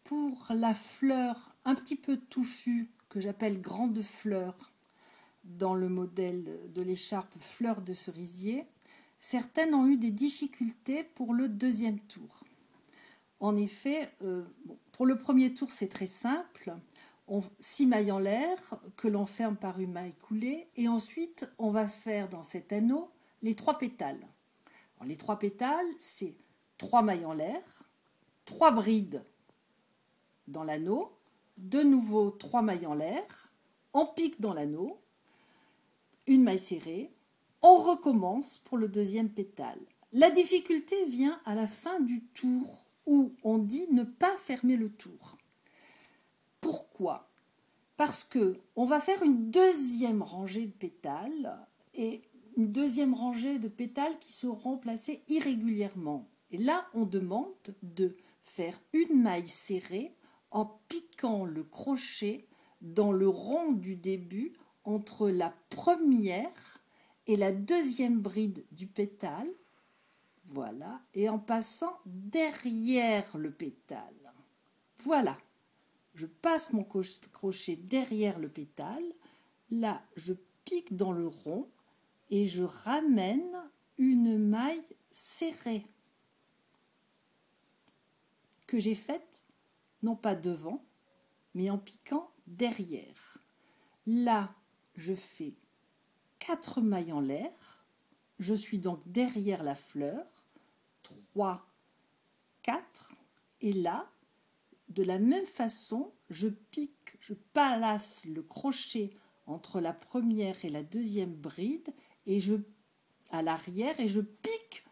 pour la fleur un petit peu touffue que j'appelle grande fleur dans le modèle de l'écharpe fleur de cerisier, certaines ont eu des difficultés pour le deuxième tour. En effet, pour le premier tour, c'est très simple. 6 mailles en l'air que l'on ferme par une maille coulée et ensuite on va faire dans cet anneau les 3 pétales. Alors, les 3 pétales, c'est 3 mailles en l'air, 3 brides dans l'anneau, de nouveau 3 mailles en l'air, on pique dans l'anneau, une maille serrée, on recommence pour le deuxième pétale. La difficulté vient à la fin du tour où on dit ne pas fermer le tour. Pourquoi ? Parce que on va faire une deuxième rangée de pétales et une deuxième rangée de pétales qui seront placés irrégulièrement. Et là, on demande de faire une maille serrée en piquant le crochet dans le rond du début entre la première et la deuxième bride du pétale. Voilà, et en passant derrière le pétale. Voilà. Je passe mon crochet derrière le pétale, là je pique dans le rond et je ramène une maille serrée que j'ai faite non pas devant mais en piquant derrière. Là je fais 4 mailles en l'air, je suis donc derrière la fleur, 3, 4 et là de la même façon, je pique, je place le crochet entre la première et la deuxième bride et à l'arrière et je pique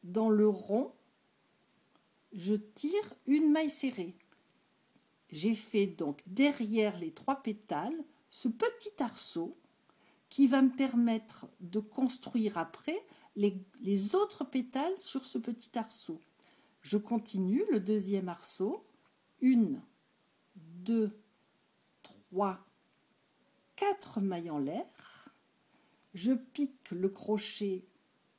dans le rond, je tire une maille serrée. J'ai fait donc derrière les 3 pétales ce petit arceau qui va me permettre de construire après les autres pétales sur ce petit arceau. Je continue le deuxième arceau. 1, 2, 3, 4 mailles en l'air. Je pique le crochet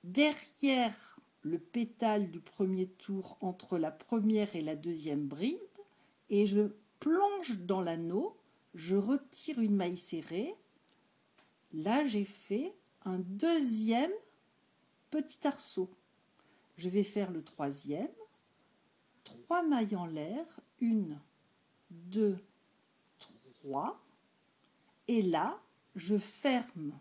derrière le pétale du premier tour entre la première et la deuxième bride et je plonge dans l'anneau. Je retire une maille serrée. Là, j'ai fait un deuxième petit arceau. Je vais faire le troisième. 3 mailles en l'air. 1, 2, 3. Et là, je ferme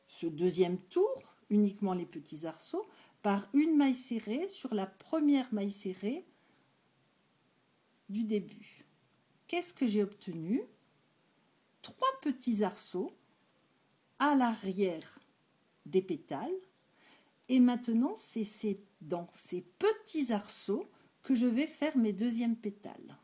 ce deuxième tour, uniquement les petits arceaux, par une maille serrée sur la première maille serrée du début. Qu'est-ce que j'ai obtenu ? 3 petits arceaux à l'arrière des pétales. Et maintenant, c'est dans ces petits arceaux que je vais faire mes deuxièmes pétales.